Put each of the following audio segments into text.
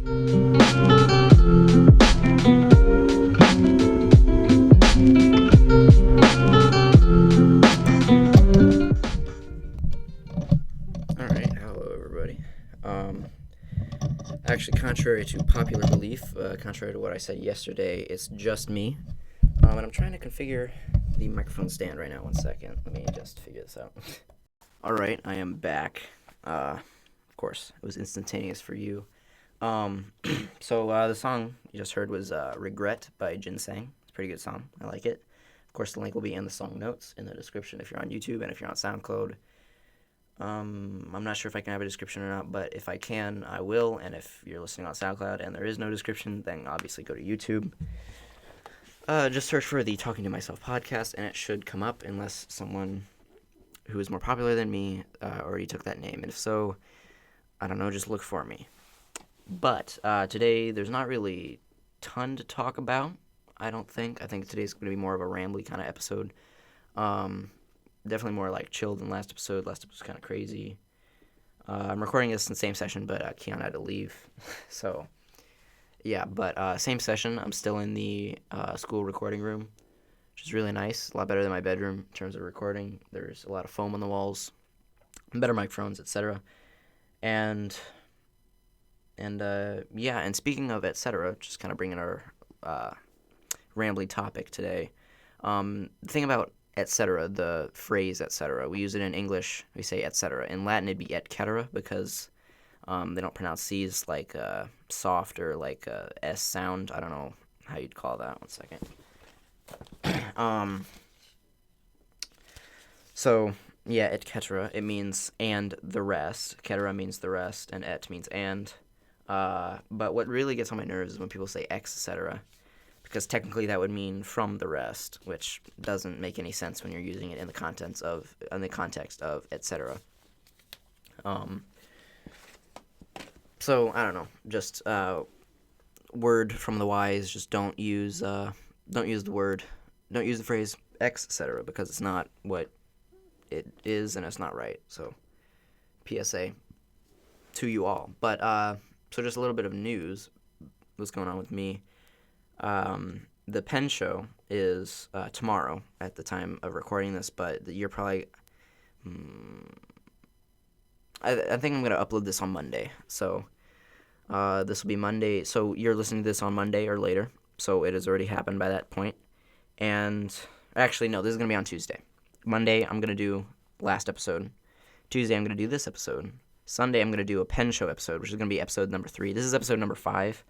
Alright, hello everybody. Actually, contrary to popular belief, contrary to what I said yesterday, it's just me. And I'm trying to configure the microphone stand right now. One second. Let me just figure this out. Alright, I am back. Of course, it was instantaneous for you. So the song you just heard was Regret by Ginseng. It's a pretty good song. I like it. Of course, the link will be in the song notes in the description if you're on YouTube and if you're on SoundCloud. I'm not sure if I can have a description or not, but if I can, I will. And if you're listening on SoundCloud and there is no description, then obviously go to YouTube. Just search for the Talking to Myself podcast, and it should come up unless someone who is more popular than me already took that name. And if so, I don't know, just look for me. But today, there's not really a ton to talk about, I don't think. I think today's going to be more of a rambly kind of episode. Definitely more like chill than last episode. Last episode was kind of crazy. I'm recording this in the same session, but Keon had to leave. So, yeah, but same session. I'm still in the school recording room, which is really nice. A lot better than my bedroom in terms of recording. There's a lot of foam on the walls, better microphones, etc. And speaking of etc., just kind of bringing our rambly topic today. The thing about etc., the phrase etc., we use it in English, we say etc. In Latin, it'd be et cetera, because they don't pronounce C's like soft or like S sound. I don't know how you'd call that. 1 second. So, yeah, et cetera, it means and the rest. Cetera means the rest, and et means and. But what really gets on my nerves is when people say etc., because technically that would mean from the rest, which doesn't make any sense when you're using it in the context of etc. So I don't know, just word from the wise. Just don't use the phrase etc., because it's not what it is and it's not right. So PSA to you all. But so just a little bit of news. What's going on with me? The Penn show is tomorrow at the time of recording this, but you're probably... I think I'm going to upload this on Monday. So this will be Monday. So you're listening to this on Monday or later. So it has already happened by that point. And actually, no, this is going to be on Tuesday. Monday, I'm going to do last episode. Tuesday, I'm going to do this episode. Sunday, I'm going to do a Penn show episode, which is going to be episode number 3. This is episode number 5.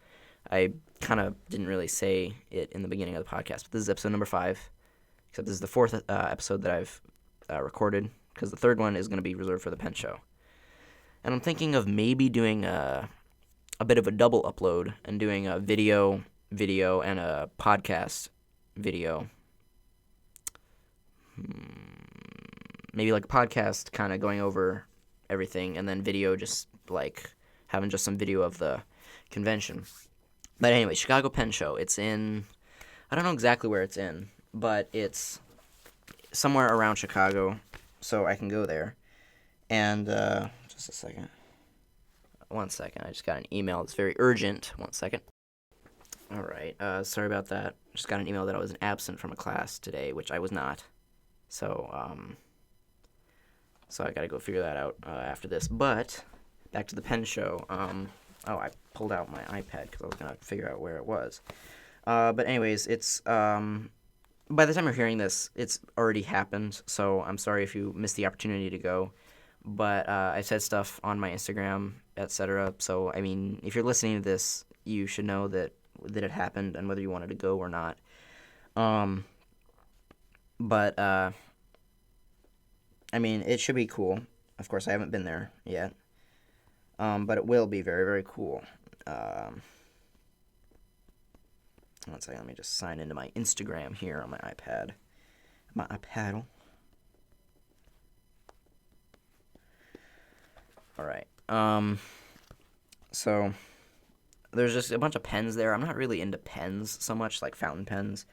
I kind of didn't really say it in the beginning of the podcast, but this is episode number 5, except this is the 4th episode that I've recorded, because the 3rd one is going to be reserved for the Penn show. And I'm thinking of maybe doing a bit of a double upload and doing a video, and a podcast video. Maybe like a podcast kind of going over everything, and then video just like having just some video of the convention. But anyway, Chicago Penn Show. It's in, I don't know exactly where it's in, but it's somewhere around Chicago, so I can go there. And, just a second. 1 second, I just got an email. It's very urgent. 1 second. All right, sorry about that. Just got an email that I was absent from a class today, which I was not. So I gotta go figure that out after this. But, back to the Penn Show. I pulled out my iPad because I was going to figure out where it was. But anyways, it's, by the time you're hearing this, it's already happened, so I'm sorry if you missed the opportunity to go. But I said stuff on my Instagram, etc. So, I mean, if you're listening to this, you should know that it happened and whether you wanted to go or not. But I mean, it should be cool. Of course, I haven't been there yet. But it will be very, very cool. 1 second, let me just sign into my Instagram here on my iPad. My iPad. Alright. So, there's just a bunch of pens there. I'm not really into pens so much, like fountain pens.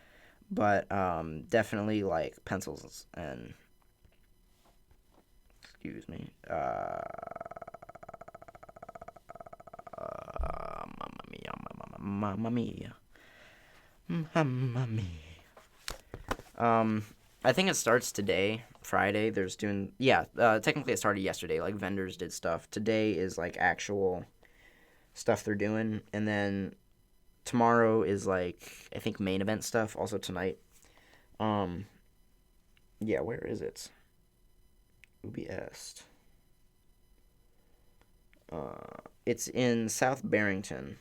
But, definitely, like, pencils and... Excuse me. Mamma mia. Mamma mia. I think it starts today, Friday. Technically it started yesterday. Like, vendors did stuff. Today is, like, actual stuff they're doing. And then tomorrow is, like, I think main event stuff. Also tonight. Yeah, where is it? Ubi Est. It's in South Barrington,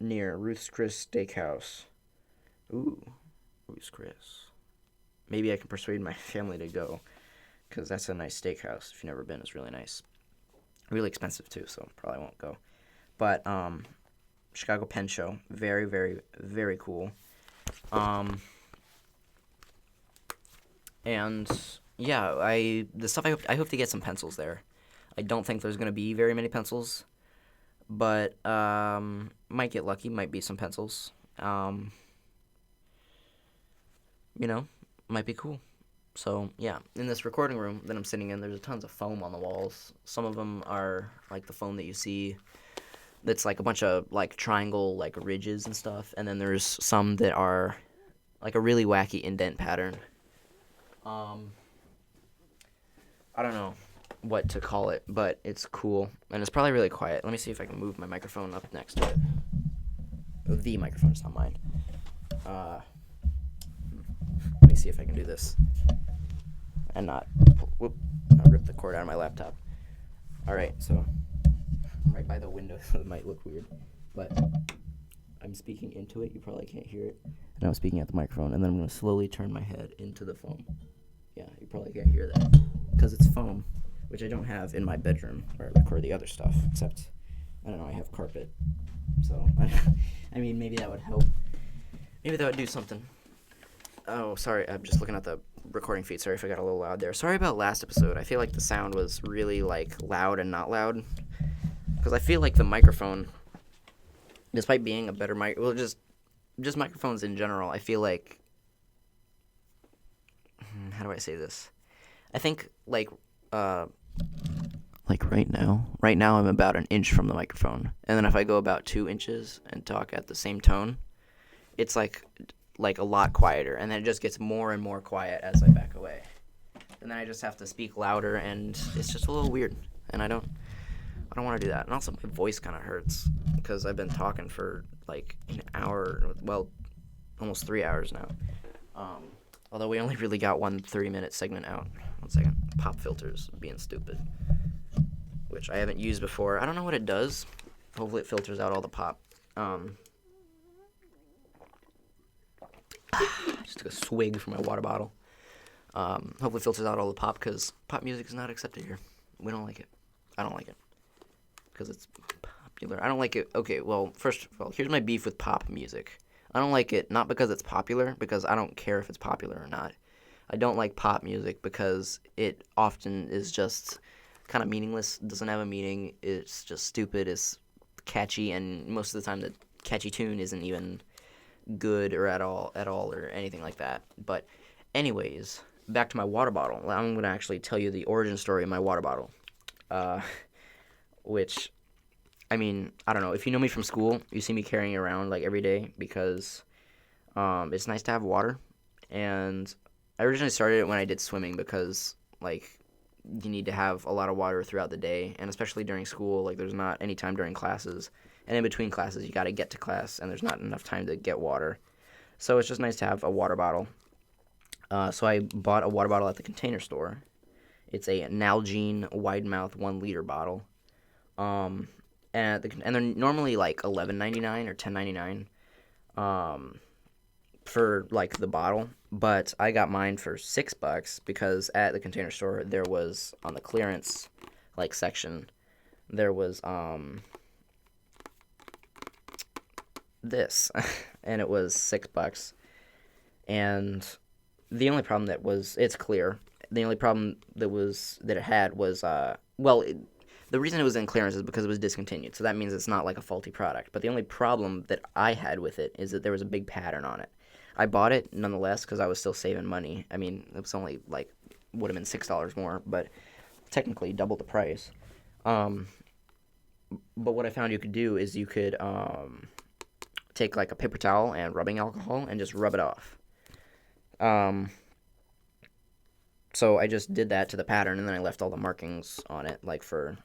near Ruth's Chris Steakhouse. Ooh, Ruth's Chris. Maybe I can persuade my family to go, because that's a nice steakhouse. If you've never been, it's really nice. Really expensive, too, so probably won't go. But, Chicago Pen Show. Very, very, very cool. And, yeah, I hope to get some pencils there. I don't think there's going to be very many pencils, but might get lucky, might be some pencils. Might be cool. So, yeah, in this recording room that I'm sitting in, there's tons of foam on the walls. Some of them are, like, the foam that you see that's, like, a bunch of, like, triangle, like, ridges and stuff. And then there's some that are, like, a really wacky indent pattern. I don't know what to call it, but it's cool, and it's probably really quiet. Let me see if I can move my microphone up next to it. The microphone, it's not mine. Let me see if I can do this and not rip the cord out of my laptop. Alright, so I'm right by the window, so it might look weird, but I'm speaking into it. You probably can't hear it, and I'm speaking at the microphone, and then I'm going to slowly turn my head into the foam. Yeah, you probably can't hear that because it's foam, which I don't have in my bedroom where I record the other stuff, except, I don't know, I have carpet. So, I mean, maybe that would help. Maybe that would do something. Oh, sorry, I'm just looking at the recording feed. Sorry if I got a little loud there. Sorry about last episode. I feel like the sound was really, like, loud and not loud. Because I feel like the microphone, despite being a better mic, well, just microphones in general, I feel like, how do I say this? I think, like right now I'm about an inch from the microphone. And then if I go about 2 inches and talk at the same tone, it's like a lot quieter. And then it just gets more and more quiet as I back away. And then I just have to speak louder, and it's just a little weird. And I don't want to do that. And also my voice kind of hurts because I've been talking for like an hour, well, almost 3 hours now. Although we only really got one 30-minute segment out. 1 second. Pop filters being stupid, which I haven't used before. I don't know what it does. Hopefully it filters out all the pop. Just took a swig from my water bottle. Hopefully it filters out all the pop, because pop music is not accepted here. We don't like it. I don't like it because it's popular. I don't like it. Okay, well, first of all, here's my beef with pop music. I don't like it not because it's popular, because I don't care if it's popular or not. I don't like pop music because it often is just kind of meaningless, doesn't have a meaning, it's just stupid, it's catchy, and most of the time the catchy tune isn't even good or at all or anything like that. But anyways, back to my water bottle. I'm going to actually tell you the origin story of my water bottle, which, I mean, I don't know. If you know me from school, you see me carrying it around like every day because it's nice to have water. And I originally started it when I did swimming because, like, you need to have a lot of water throughout the day, and especially during school, like, there's not any time during classes. And in between classes, you got to get to class, and there's not enough time to get water. So it's just nice to have a water bottle. So I bought a water bottle at the Container Store. It's a Nalgene wide mouth 1 liter bottle. And they're normally like $11.99 or $10.99 for like the bottle, but I got mine for $6 because at the Container Store there was, on the clearance like section, there was this and it was $6. And the only problem it's clear. The only problem that it had was the reason it was in clearance is because it was discontinued, so that means it's not like a faulty product. But the only problem that I had with it is that there was a big pattern on it. I bought it nonetheless because I was still saving money. I mean, it was only like, would have been $6 more, but technically double the price. But what I found you could do is you could take like a paper towel and rubbing alcohol and just rub it off. Um, so I just did that to the pattern, and then I left all the markings on it, like for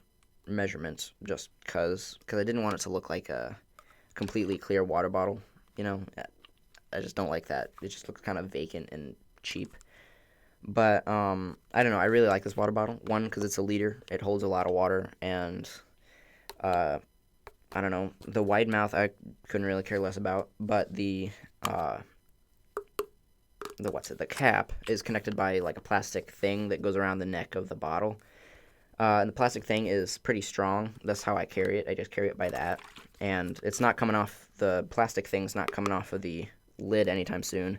measurements, just cause I didn't want it to look like a completely clear water bottle. You know, I just don't like that. It just looks kind of vacant and cheap. But I don't know. I really like this water bottle. One, because it's a liter. It holds a lot of water, and uh, I don't know. The wide mouth I couldn't really care less about, but the cap is connected by like a plastic thing that goes around the neck of the bottle. And the plastic thing is pretty strong. That's how I carry it. I just carry it by that, and it's not coming off. The plastic thing's not coming off of the lid anytime soon.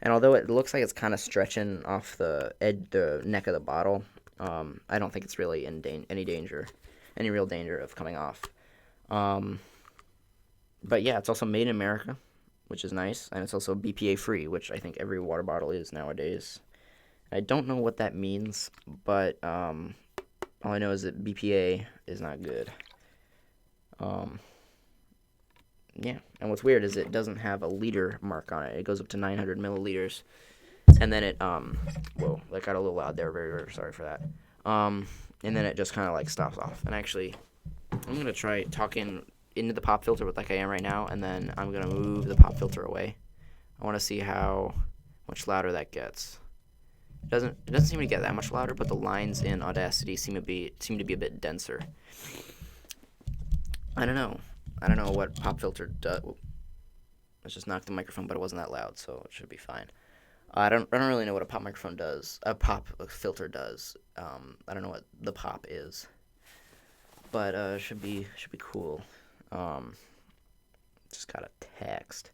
And although it looks like it's kind of stretching off the neck of the bottle, I don't think it's really in any real danger of coming off. Um, but yeah, it's also made in America, which is nice, and it's also BPA free, which I think every water bottle is nowadays. I don't know what that means, but all I know is that BPA is not good. Yeah, and what's weird is it doesn't have a liter mark on it. It goes up to 900 milliliters, and then whoa, that got a little loud there. Very, very sorry for that. And then it just kind of like stops off. And actually, I'm gonna try talking into the pop filter like I am right now, and then I'm gonna move the pop filter away. I want to see how much louder that gets. It doesn't seem to get that much louder, but the lines in Audacity seem to be a bit denser. I don't know what pop filter does. Let's just knock the microphone, but it wasn't that loud, so it should be fine. I don't really know what a pop microphone does. A pop filter does. I don't know what the pop is, but should be cool. Just got a text.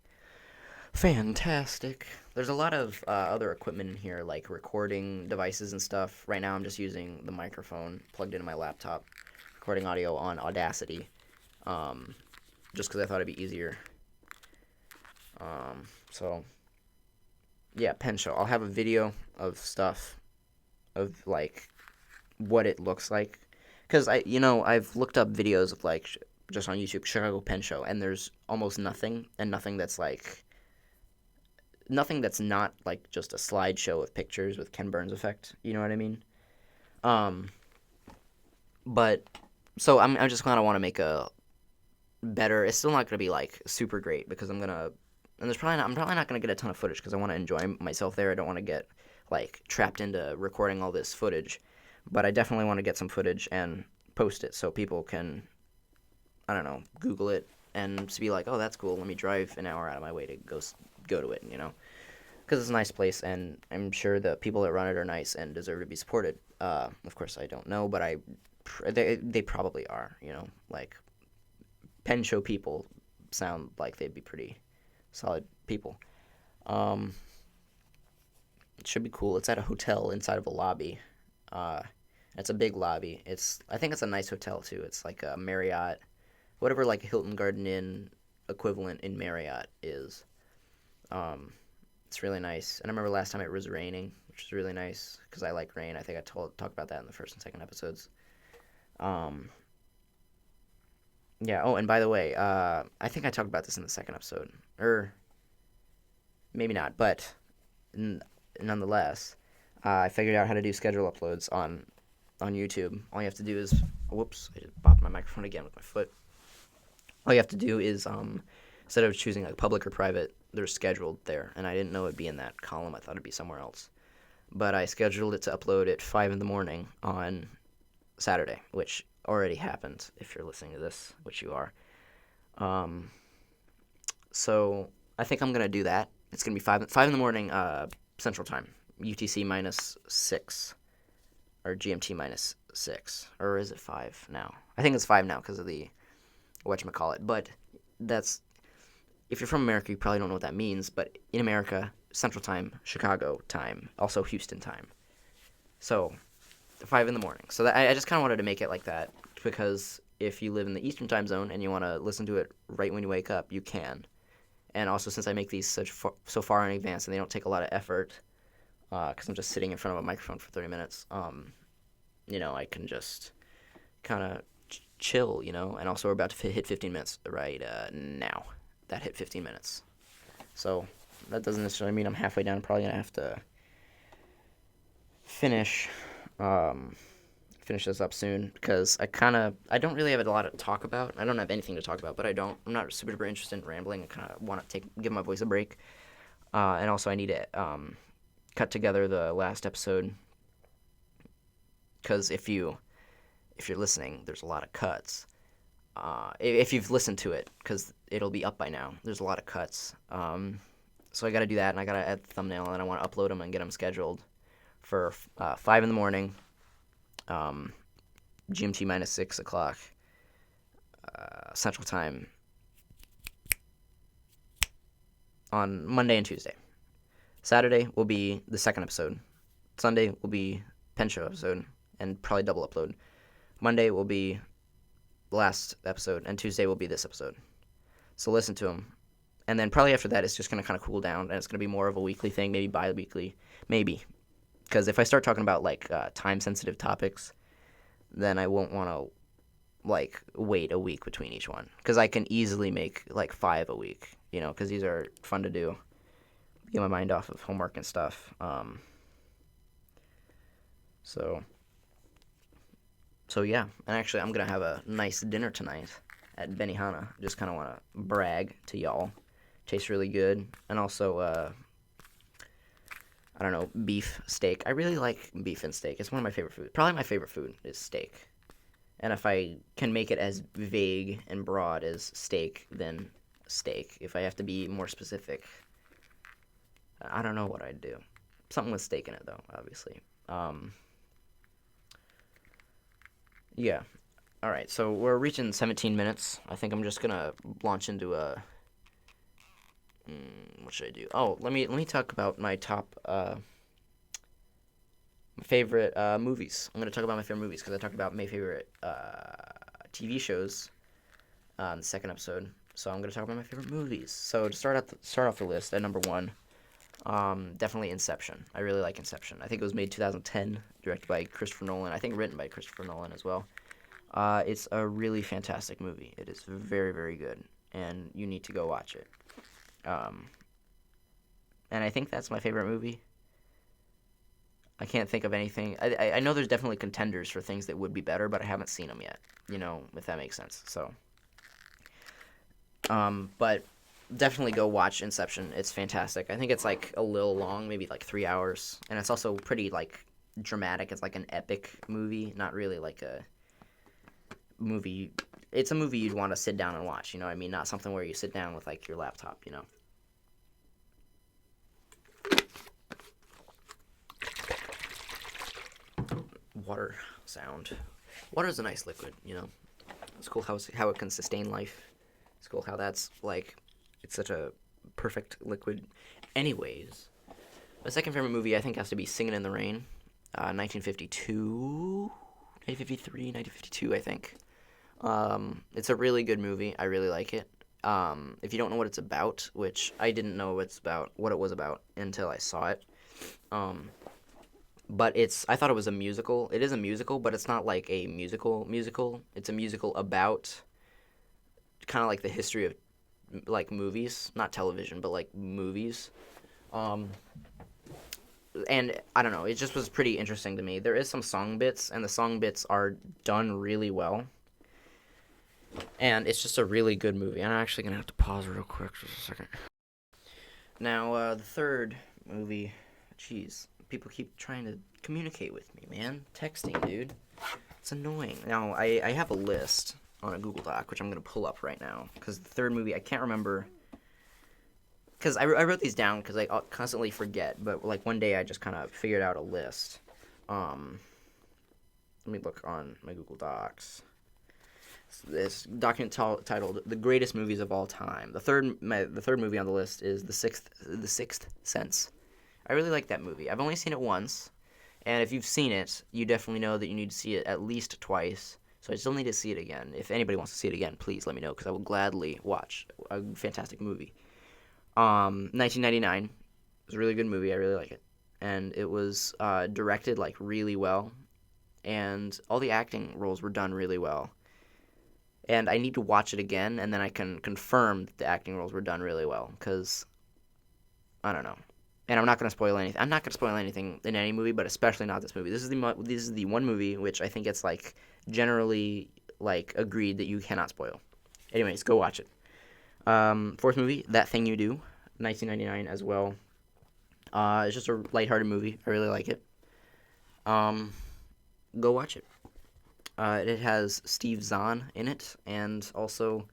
Fantastic. There's a lot of other equipment in here, like recording devices and stuff. Right now, I'm just using the microphone plugged into my laptop, recording audio on Audacity. Just because I thought it'd be easier. So, yeah, pen show. I'll have a video of stuff, of, like, what it looks like. Because, I've looked up videos of, like, just on YouTube, Chicago Pen Show, and there's almost nothing, and nothing that's not, like, just a slideshow of pictures with Ken Burns effect. You know what I mean? But, so I just kind of want to make a better. It's still not going to be like super great because I'm probably not going to get a ton of footage because I want to enjoy myself there. I don't want to get like trapped into recording all this footage, but I definitely want to get some footage and post it so people can, I don't know, Google it and just be like, oh, that's cool. Let me drive an hour out of my way to go to it, because it's a nice place, and I'm sure the people that run it are nice and deserve to be supported. Of course, I don't know, but they probably are, like. Pen show people sound like they'd be pretty solid people. It should be cool. It's at a hotel inside of a lobby. It's a big lobby. I think it's a nice hotel too. It's like a Marriott, whatever like Hilton Garden Inn equivalent in Marriott is. It's really nice. And I remember last time it was raining, which was really nice because I like rain. I think I talked about that in the first and second episodes. Yeah, oh, and by the way, I think I talked about this in the second episode. Or maybe not, but nonetheless, I figured out how to do schedule uploads on YouTube. All you have to do is... Whoops, I just bopped my microphone again with my foot. All you have to do is, instead of choosing like public or private, there's scheduled there. And I didn't know it'd be in that column. I thought it'd be somewhere else. But I scheduled it to upload at 5 in the morning on Saturday, which already happened if you're listening to this, which you are. So I think I'm going to do that. It's going to be 5 in the morning Central Time, UTC minus 6, or GMT minus 6, or is it 5 now? I think it's 5 now because of the whatchamacallit, but that's, if you're from America, you probably don't know what that means, but in America, Central Time, Chicago time, also Houston time. So 5 in the morning. So I just kind of wanted to make it like that because if you live in the Eastern time zone and you want to listen to it right when you wake up, you can. And also, since I make these so far in advance and they don't take a lot of effort, because I'm just sitting in front of a microphone for 30 minutes, I can just kind of chill, and also we're about to hit 15 minutes right now. that hit 15 minutes. So that doesn't necessarily mean I'm halfway down. I'm probably gonna have to finish this up soon because I don't really have a lot to talk about. I don't have anything to talk about, but I'm not super interested in rambling. I kind of want to give my voice a break, and also I need to cut together the last episode because if you're listening, there's a lot of cuts. If you've listened to it, because it'll be up by now. There's a lot of cuts. So I got to do that, and I got to add the thumbnail, and I want to upload them and get them scheduled for 5 in the morning, GMT minus 6 o'clock Central Time on Monday and Tuesday. Saturday will be the second episode. Sunday will be Pen Show episode, and probably double upload. Monday will be the last episode, and Tuesday will be this episode. So listen to them. And then probably after that, it's just going to kind of cool down, and it's going to be more of a weekly thing, maybe bi-weekly, maybe. Because if I start talking about, like, time-sensitive topics, then I won't want to, like, wait a week between each one. Because I can easily make, like, 5 a week, you know, because these are fun to do. Get my mind off of homework and stuff. So yeah, and actually I'm going to have a nice dinner tonight at Benihana. Just kind of want to brag to y'all. Tastes really good. And also, I don't know, beef steak. I really like beef and steak. It's one of my favorite foods. Probably my favorite food is steak. And if I can make it as vague and broad as steak, then steak. If I have to be more specific, I don't know what I'd do. Something with steak in it, though, obviously. Yeah. All right, so we're reaching 17 minutes. I think I'm just going to launch into a... what should I do? Oh, let me talk about my top favorite movies. I'm going to talk about my favorite movies because I talked about my favorite TV shows in the second episode. So I'm going to talk about my favorite movies. So to start off the list at number 1, definitely Inception. I really like Inception. I think it was made 2010, directed by Christopher Nolan. I think written by Christopher Nolan as well. It's a really fantastic movie. It is very, very good, and you need to go watch it. And I think that's my favorite movie. I can't think of anything. I know there's definitely contenders for things that would be better, but I haven't seen them yet, you know, if that makes sense. So, but definitely go watch Inception. It's fantastic. I think it's like a little long, maybe like 3 hours, and it's also pretty like dramatic. It's like an epic movie, not really like a movie. It's a movie you'd want to sit down and watch, you know what I mean? Not something where you sit down with like your laptop, you know. Water sound. Water is a nice liquid, you know. It's cool how it can sustain life. It's cool how that's like, it's such a perfect liquid. Anyways, my second favorite movie I think has to be Singin' in the Rain, 1952, 1953, 1952 I think. It's a really good movie. I really like it. If you don't know what it's about, which I didn't know what it was about until I saw it. But I thought it was a musical. It is a musical, but it's not like a musical. It's a musical about kind of like the history of like movies, not television, but like movies. And I don't know, it just was pretty interesting to me. There is some song bits, and the song bits are done really well. And it's just a really good movie. I'm actually going to have to pause real quick just a second. Now, the third movie, jeez, people keep trying to communicate with me, man. Texting, dude. It's annoying. Now, I have a list on a Google Doc, which I'm going to pull up right now. Because the third movie, I can't remember. Because I wrote these down because I constantly forget. But, like, one day I just kind of figured out a list. Let me look on my Google Docs. This document titled "The Greatest Movies of All Time." The third movie on the list is The Sixth Sense. I really like that movie. I've only seen it once, and if you've seen it, you definitely know that you need to see it at least twice. So I still need to see it again. If anybody wants to see it again, please let me know because I will gladly watch a fantastic movie. 1999 was a really good movie. I really like it, and it was directed like really well, and all the acting roles were done really well. and I need to watch it again, and then I can confirm that the acting roles were done really well. Because I don't know, and I'm not going to spoil anything. I'm not going to spoil anything in any movie, but especially not this movie. This is the one movie which I think it's like generally like agreed that you cannot spoil. Anyways, go watch it. Fourth movie, That Thing You Do, 1999 as well. It's just a lighthearted movie. I really like it. Um, Go watch it. It has Steve Zahn in it, and also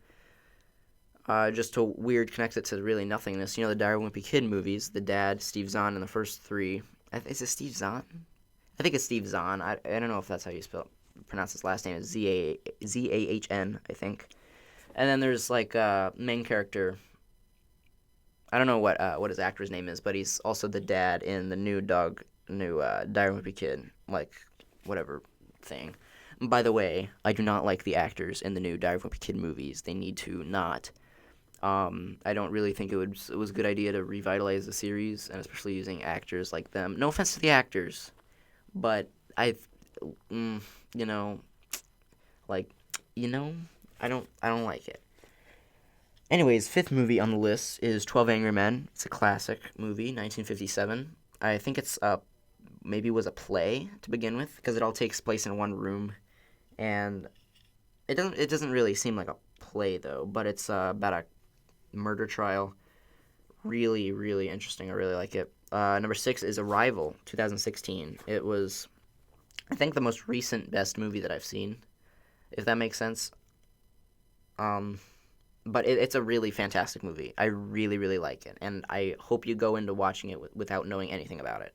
just to weird connects it to really nothingness. You know the Dire Wimpy Kid movies. The dad, Steve Zahn, in the first three. Is it Steve Zahn? I think it's Steve Zahn. I don't know if that's how you pronounce his last name. Is Zahn, I think. And then there's like main character. I don't know what his actor's name is, but he's also the dad in the new Dire Wimpy Kid, like whatever thing. And by the way, I do not like the actors in the new Dire Wimpy Kid movies. They need to not. I don't really think it was a good idea to revitalize the series, and especially using actors like them. No offense to the actors, but you know, like, you know, I don't like it. Anyways, fifth movie on the list is 12 Angry Men. It's a classic movie, 1957. I think it's maybe was a play to begin with because it all takes place in one room, and it doesn't really seem like a play though, but it's about a murder trial. Really, really interesting. I really like it. Number six is Arrival, 2016. It was, I think, the most recent best movie that I've seen, if that makes sense. But it's a really fantastic movie. I really, really like it, and I hope you go into watching it without knowing anything about it.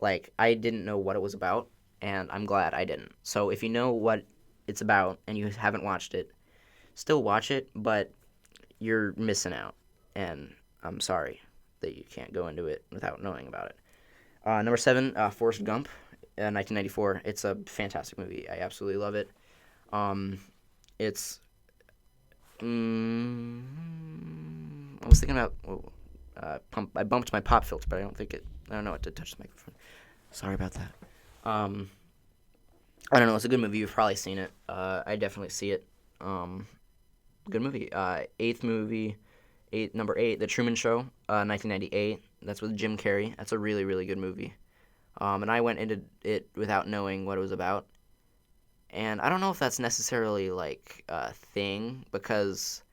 Like, I didn't know what it was about, and I'm glad I didn't. So if you know what it's about and you haven't watched it, still watch it, but you're missing out, and I'm sorry that you can't go into it without knowing about it. Number seven, Forrest Gump, 1994. It's a fantastic movie. I absolutely love it. It's I was thinking about. I bumped my pop filter, but I don't think it. I don't know what to touch the microphone. Sorry about that. I don't know. It's a good movie. You've probably seen it. I definitely see it. Good movie. Eighth movie. Number eight, The Truman Show, 1998. That's with Jim Carrey. That's a really, really good movie. And I went into it without knowing what it was about. And I don't know if that's necessarily like a thing because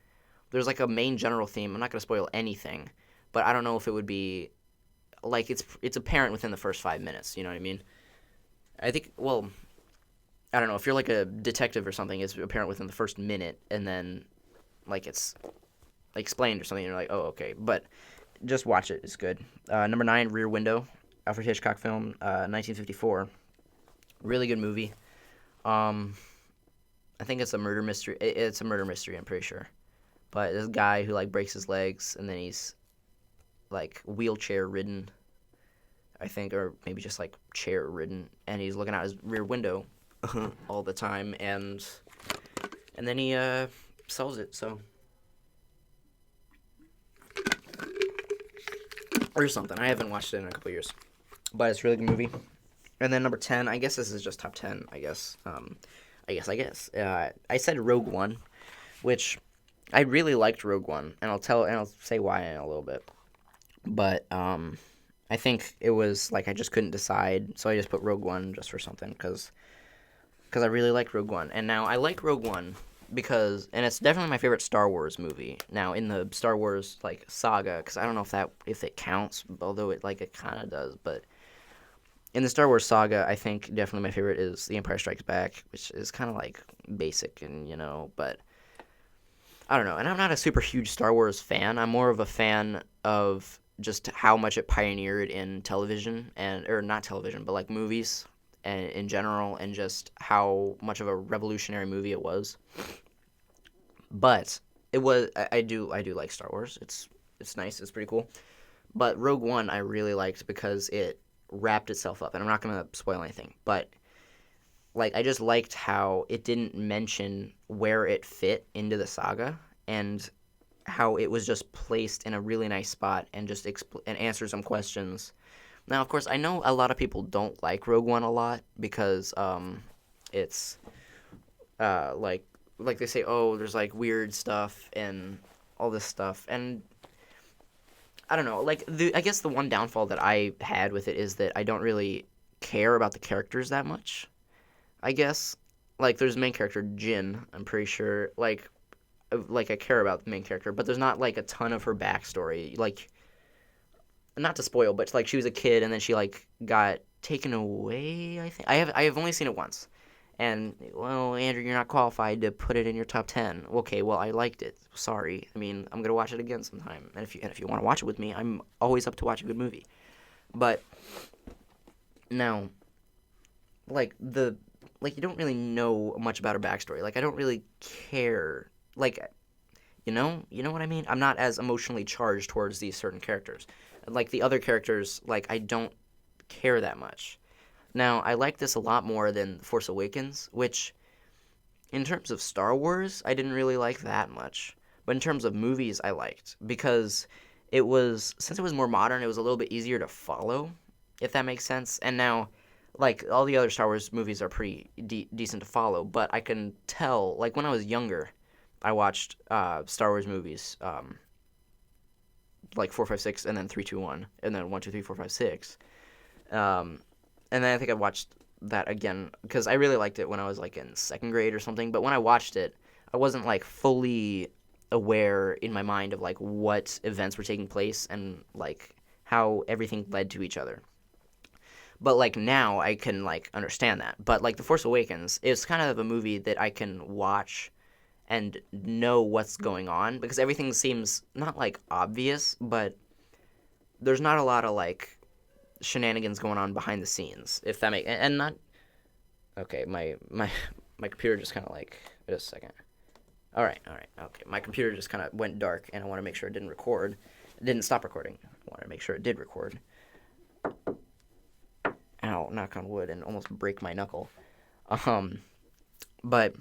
there's like a main general theme. I'm not going to spoil anything, but I don't know if it would be like it's apparent within the first 5 minutes. You know what I mean? I think I don't know if you're like a detective or something. It's apparent within the first minute, and then like it's explained or something. And you're like, oh, okay, but just watch it. It's good. Number nine, Rear Window, Alfred Hitchcock film, 1954. Really good movie. I think it's a murder mystery. It's a murder mystery, I'm pretty sure. But this guy who like breaks his legs and then he's like wheelchair ridden, I think, or maybe just like chair ridden, and he's looking out his rear window all the time, and then he sells it. So or something. I haven't watched it in a couple years, but it's a really good movie. And then number 10, I guess this is just top 10. I guess. I said Rogue One, which I really liked Rogue One, and I'll say why in a little bit. But I think it was like I just couldn't decide, so I just put Rogue One just for something because I really like Rogue One, and now I like Rogue One because, and it's definitely my favorite Star Wars movie. Now in the Star Wars like saga, because I don't know if it counts, although it kind of does, but. In the Star Wars saga, I think definitely my favorite is The Empire Strikes Back, which is kind of like basic and, but I don't know. And I'm not a super huge Star Wars fan. I'm more of a fan of just how much it pioneered in television or not television, but like movies and in general, and just how much of a revolutionary movie it was. But it was I do like Star Wars. It's nice. It's pretty cool. But Rogue One I really liked because it wrapped itself up, and I'm not going to spoil anything, but like I just liked how it didn't mention where it fit into the saga and how it was just placed in a really nice spot and just and answer some questions. Now, of course, I know a lot of people don't like Rogue One a lot because it's like like they say, oh, there's like weird stuff and all this stuff, and I don't know. Like I guess the one downfall that I had with it is that I don't really care about the characters that much. I guess like there's the main character Jin. I'm pretty sure like I care about the main character, but there's not like a ton of her backstory. Like not to spoil, but like she was a kid and then she like got taken away. I think I have only seen it once. And well, Andrew, you're not qualified to put it in your top 10. Okay, well, I liked it. Sorry. I mean, I'm gonna watch it again sometime. And if you want to watch it with me, I'm always up to watch a good movie. But now, like you don't really know much about her backstory. Like I don't really care. Like you know what I mean? I'm not as emotionally charged towards these certain characters. Like the other characters, like I don't care that much. Now, I like this a lot more than Force Awakens, which in terms of Star Wars, I didn't really like that much. But in terms of movies, I liked because since it was more modern, it was a little bit easier to follow, if that makes sense. And now, like all the other Star Wars movies are pretty decent to follow, but I can tell, like when I was younger, I watched Star Wars movies, like 4, 5, 6, and then 3, 2, 1, and then 1, 2, 3, 4, 5, 6. Um, and then I think I watched that again because I really liked it when I was like in second grade or something. But when I watched it, I wasn't like fully aware in my mind of like what events were taking place and like how everything led to each other. But like now I can like understand that. But like The Force Awakens is kind of a movie that I can watch and know what's going on because everything seems not like obvious, but there's not a lot of like shenanigans going on behind the scenes, if that make and not okay. My computer just kind of like just a second. All right, okay. My computer just kind of went dark, and I want to make sure it didn't record. It didn't stop recording. I want to make sure it did record. Ow! Knock on wood, and almost break my knuckle. Um, but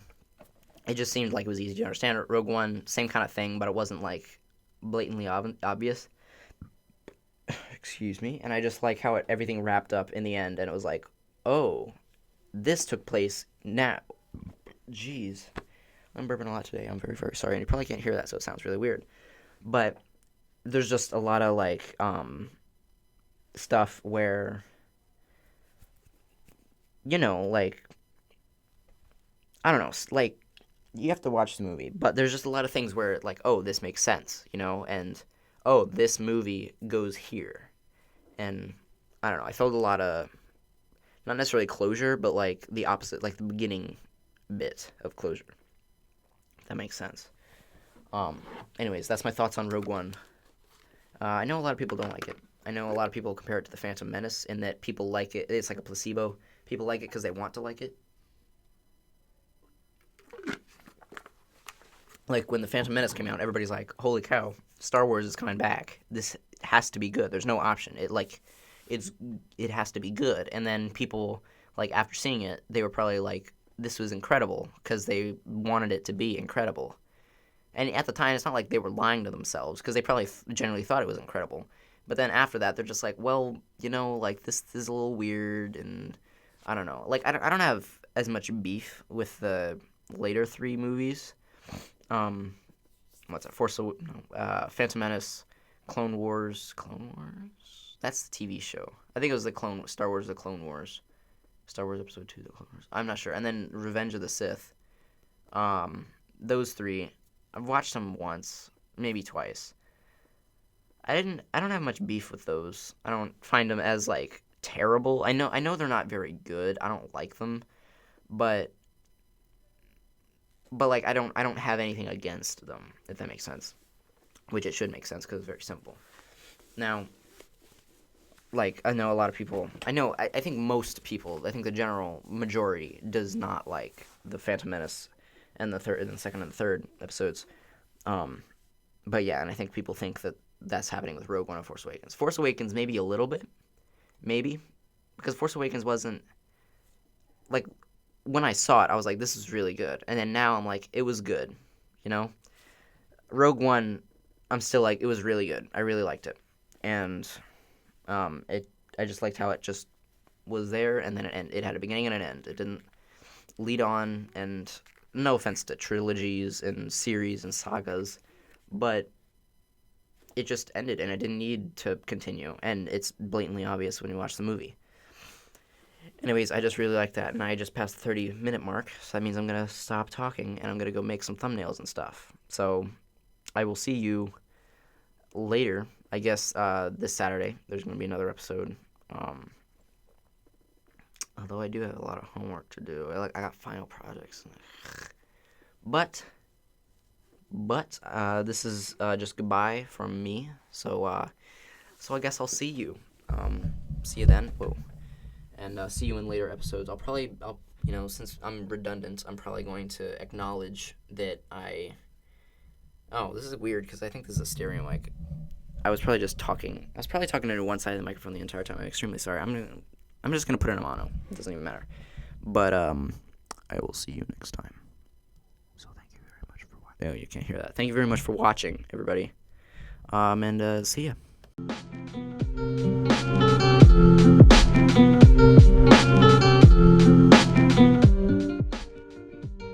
it just seemed like it was easy to understand. Rogue One, same kind of thing, but it wasn't like blatantly obvious. Excuse me. And I just like how everything wrapped up in the end, and it was like, oh, this took place now. Jeez. I'm burping a lot today. I'm very, very sorry. And you probably can't hear that, so it sounds really weird. But there's just a lot of, like, stuff where, like, I don't know, like, you have to watch the movie. But there's just a lot of things where, like, oh, this makes sense, and, oh, this movie goes here. And, I don't know, I felt a lot of, not necessarily closure, but, like, the opposite, like, the beginning bit of closure. If that makes sense. Anyways, that's my thoughts on Rogue One. I know a lot of people don't like it. I know a lot of people compare it to The Phantom Menace in that people like it. It's like a placebo. People like it because they want to like it. Like when The Phantom Menace came out, everybody's like, "Holy cow, Star Wars is coming back. This has to be good. There's no option. It has to be good." And then people like after seeing it, they were probably like, "This was incredible," because they wanted it to be incredible. And at the time, it's not like they were lying to themselves because they probably generally thought it was incredible. But then after that, they're just like, well, like this is a little weird, and I don't know. Like I don't have as much beef with the later 3 movies. What's that? Phantom Menace, Clone Wars. That's the TV show. I think it was Star Wars: The Clone Wars, Star Wars Episode 2: The Clone Wars. I'm not sure. And then Revenge of the Sith. Those 3. I've watched them once, maybe twice. I don't have much beef with those. I don't find them as like terrible. I know they're not very good. I don't like them, but like I don't have anything against them, if that makes sense. Which it should make sense because it's very simple. Now, like I know a lot of people. I think most people. I think the general majority does not like the Phantom Menace and the second and the third episodes. But yeah, and I think people think that that's happening with Rogue One and Force Awakens. Force Awakens maybe a little bit, maybe, because Force Awakens wasn't like when I saw it, I was like, this is really good, and then now I'm like, it was good, Rogue One, I'm still like, it was really good. I really liked it, and I just liked how it just was there, and then it had a beginning and an end. It didn't lead on, and no offense to trilogies and series and sagas, but it just ended and it didn't need to continue. And it's blatantly obvious when you watch the movie. Anyways, I just really like that, and I just passed the 30-minute mark, so that means I'm going to stop talking and I'm going to go make some thumbnails and stuff. So I will see you later. I guess this Saturday there's going to be another episode. Um, Although I do have a lot of homework to do. I got final projects. But this is just goodbye from me. So I guess I'll see you. See you then. Whoa. And see you in later episodes. Since I'm redundant, I'm probably going to acknowledge that Oh, this is weird because I think this is a stereo mic. I was probably talking into one side of the microphone the entire time. I'm extremely sorry. I'm just gonna put it in mono. It doesn't even matter. But I will see you next time. So thank you very much for watching. Oh, you can't hear that. Thank you very much for watching, everybody. And see ya.